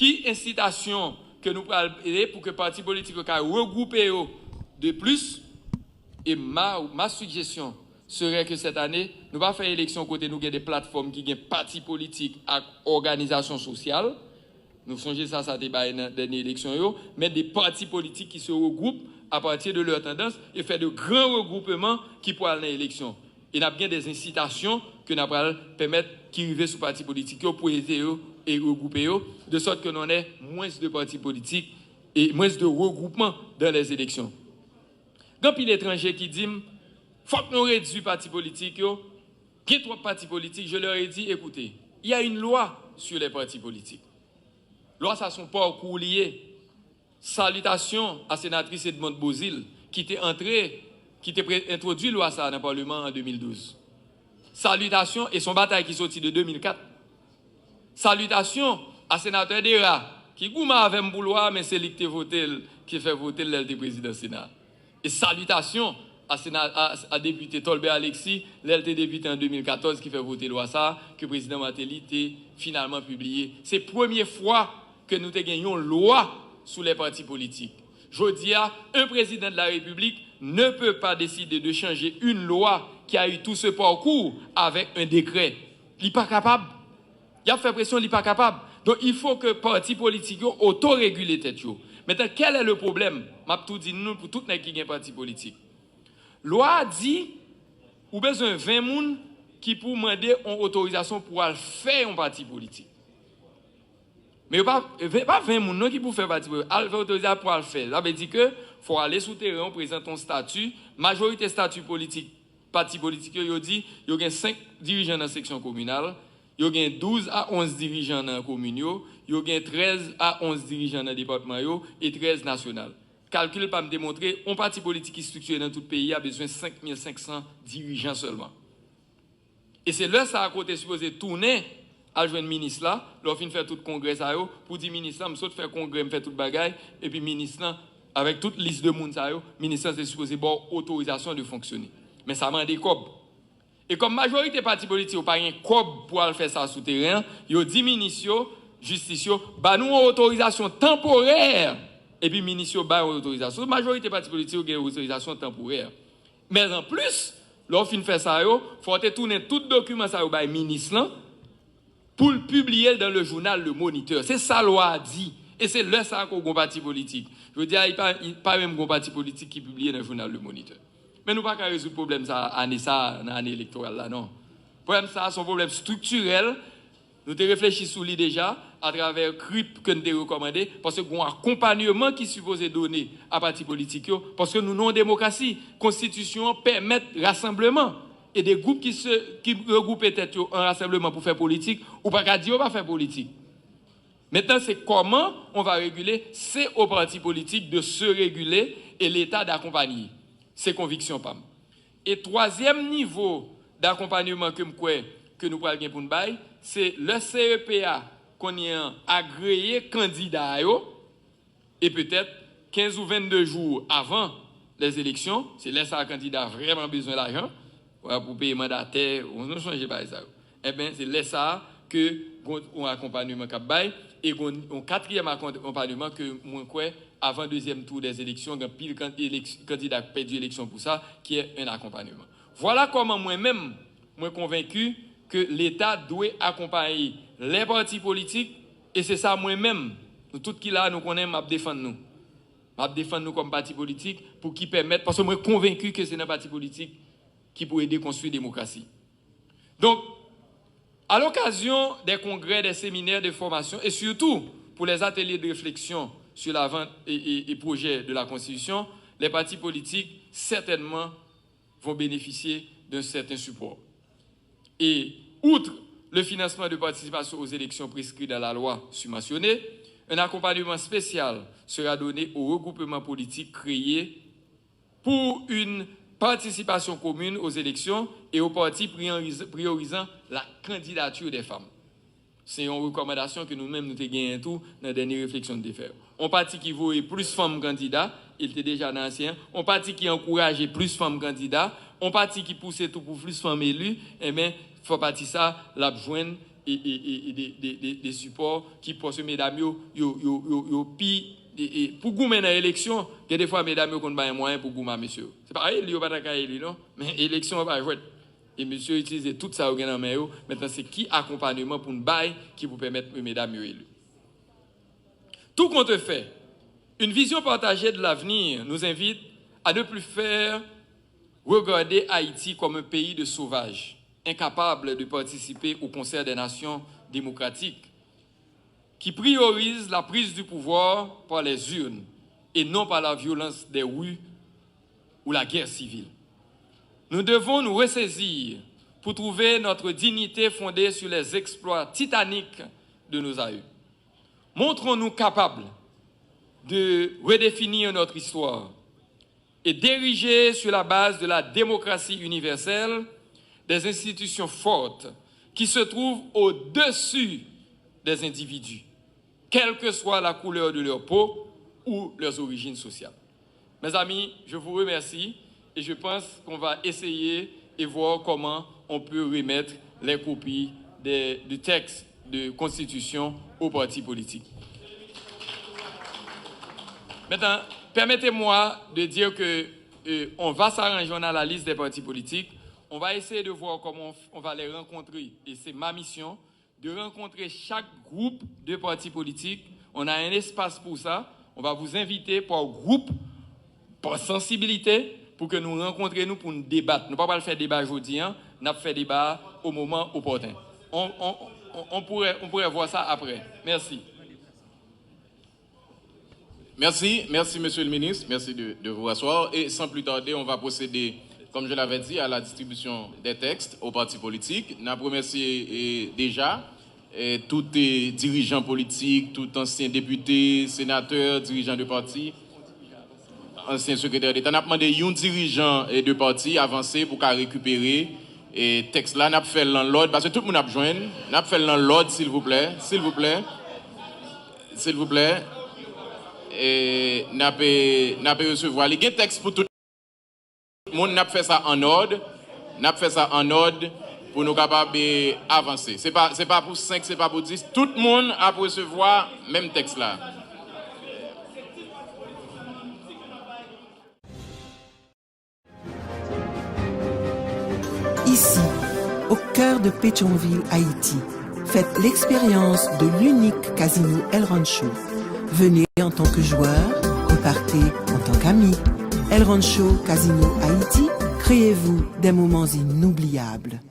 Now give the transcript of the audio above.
qui incitation que nous prenons pour que les partis politiques regroupent de plus. Et ma suggestion serait que cette année, nous ne pas faire élection côté nous avons des plateformes qui ont partis politiques et organisations sociales. Nous songeons ça débat dans la dernière élection, mais des partis politiques qui se regroupent à partir de leur tendance et faire de grands regroupements qui pourraient aller dans l'élection. Et nous avons bien des incitations que nous allons permettre qu'ils arrivent sur les partis politiques pour aider et regrouper, de sorte que nous ayons moins de partis politiques et moins de regroupements dans les élections. Quand il y a des étrangers qui disent faut que nous réduisons les partis politiques, il y a 3 partis politiques, je leur ai dit, écoutez, il y a une loi sur les partis politiques. Loi, ça sont pas liés. Salutations à la sénatrice Edmond Bozil, qui était introduit la loi ça dans le Parlement en 2012. Salutations et son bataille qui sortit de 2004. Salutations à sénateur Dera, qui gouma avec Mboulois, mais c'est lui qui fait voter le président du Sénat. Et salutations à député Tolbe Alexis, l'LT député en 2014 qui fait voter loi ça, que le président Matéli a finalement publié. C'est la première fois que nous gagnons une loi sous les partis politiques. Je dis à un président de la République ne peut pas décider de changer une loi qui a eu tout ce parcours avec un décret. Il n'est pas capable. Il a fait pression, il n'est pas capable. Donc il faut que les partis politiques autorégulent les têtes. Maintenant, quel est le problème? Je vais tout dire nous pour tout le monde qui est un parti politique. Loi dit ou besoin de 20 personnes qui pour demander une autorisation pour faire un parti politique. Mais pas 20 personnes qui pour faire un parti politique. Elle fait autorisation pour le faire. Ça veut dire que faut aller sous terrain, présenter ton statut. Majorité statut politique, parti politique, il dit il y a 5 dirigeants dans la section communale, il y a 12 à 11 dirigeants dans la commune, il y a 13 à 11 dirigeants dans le département et 13 nationales. Calcul pas me démontrer, un parti politique qui est structuré dans tout le pays a besoin de 5500 dirigeants seulement. Et c'est là ça a côté supposé tourner à joindre ministre là, leur fin faire tout le congrès ça pour dire ministre là, me saute faire congrès, me faire toute bagaille et puis ministre là avec toute liste de monde ça ministre c'est supposé avoir autorisation de fonctionner. Mais ça m'a des cob. Et comme majorité parti politique n'a pas un cob pour faire ça sous terrain, yo dit ministre justice ba nous autorisation temporaire. Et puis, le ministre a une autorisation. La majorité des partis politiques ont une autorisation temporaire. Mais en plus, lorsqu'on fait ça, il faut tourner tout document au ministre pour le publier dans le journal Le Moniteur. C'est ça la loi dit. Et c'est là ça qu'on a un parti politique. Je veux dire, il n'y a pas même un parti politique qui publie dans le journal Le Moniteur. Mais nous ne pouvons pas résoudre le problème dans l'année électorale. Là, non. Le problème, c'est un problème structurel. Nous avons réfléchi sur lui déjà à travers le CRIP que nous avons recommandé, parce que nous avons un accompagnement qui est supposé donner à partis politiques, parce que nous avons une démocratie. La Constitution permet le rassemblement. Et des groupes qui regroupent peut-être un rassemblement pour faire politique, ou pas qu'à dire on va faire politique. Maintenant, c'est comment on va réguler. C'est aux partis politiques de se réguler et l'État d'accompagner. C'est conviction PAM. Et troisième niveau d'accompagnement que nous pouvons gagner pour nous bailler, c'est le CEPA qu'on y a agréé candidat et peut-être 15 ou 22 jours avant les élections, c'est là ça le candidat a vraiment besoin d'argent pour payer mandataire, on ne change pas ça. Eh bien, c'est là ça que on accompagnement cap bail et un quatrième accompagnement que moi quoi avant deuxième tour des élections, un pile candidat perdu l'élection pour ça qui est un accompagnement. Voilà comment moi-même moi convaincu que l'État doit accompagner les partis politiques et c'est ça moi-même nous tout qui là nous connaissons m'a défendre nous comme parti politique pour qui permettre parce que moi convaincu que c'est un parti politique qui peut aider à construire la démocratie. Donc à l'occasion des congrès, des séminaires, des formations et surtout pour les ateliers de réflexion sur la vente et projet de la Constitution, les partis politiques certainement vont bénéficier d'un certain support. Et outre le financement de participation aux élections prescrites dans la loi subventionnée, un accompagnement spécial sera donné aux regroupements politiques créés pour une participation commune aux élections et aux partis priorisant la candidature des femmes. C'est une recommandation que nous-mêmes nous avons gagné tout dans la dernière réflexion de faire. Un parti qui voulait plus de femmes candidats, il était déjà ancien. Un parti qui encourageait plus de femmes candidats. Un parti qui poussait tout pour plus de femmes élues, eh bien, il faut partir ça, la joindre des supports qui pour ce mesdames yo pour goumer dans l'élection, il y a des fois mesdames qu'on pas un moyen pour goumer monsieur. C'est pareil, il y a pas de non, mais élection va jouer. Et monsieur utilise tout ça au gain dans main. Maintenant c'est qui accompagnement pour une bail qui vous permettre mesdames élues. Tout compte fait, une vision partagée de l'avenir nous invite à ne plus faire regarder Haïti comme un pays de sauvages, incapable de participer au concert des nations démocratiques, qui priorise la prise du pouvoir par les urnes et non par la violence des rues ou la guerre civile. Nous devons nous ressaisir pour trouver notre dignité fondée sur les exploits titaniques de nos aïeux. Montrons-nous capables de redéfinir notre histoire et d'ériger sur la base de la démocratie universelle des institutions fortes qui se trouvent au-dessus des individus, quelle que soit la couleur de leur peau ou leurs origines sociales. Mes amis, je vous remercie et je pense qu'on va essayer et voir comment on peut remettre les copies du texte de constitution aux partis politiques. Maintenant, permettez-moi de dire que on va s'arranger dans la liste des partis politiques. On va essayer de voir comment on va les rencontrer. Et c'est ma mission de rencontrer chaque groupe de partis politiques. On a un espace pour ça. On va vous inviter par groupe, par sensibilité, pour que nous rencontrions pour nous débattre. Nous ne pouvons pas faire débat aujourd'hui, hein. Nous allons faire débat au moment opportun. On pourrait voir ça après. Merci. Merci, monsieur le ministre. Merci de vous rasseoir. Et sans plus tarder, on va procéder, comme je l'avais dit, à la distribution des textes aux partis politiques. Nous remercions déjà tous les dirigeants politiques, tous anciens députés, sénateurs, dirigeants de partis, anciens secrétaires d'État. Nous avons demandé un dirigeant de parti avancer pour récupérer et texte là. Nous avons fait l'ordre parce que tout le monde a besoin. Nous avons fait l'ordre, s'il vous plaît. Et nous avons recevoir les textes pour tout le monde. Nous avons fait ça en ordre. Pour nous capables d'avancer. Ce n'est pas pour 5, ce n'est pas pour 10. Tout le monde a pour recevoir le même texte là. Ici, au cœur de Pétionville, Haïti, faites l'expérience de l'unique casino El Rancho. Venez en tant que joueur, repartez en tant qu'ami. El Rancho Casino Haïti, créez-vous des moments inoubliables.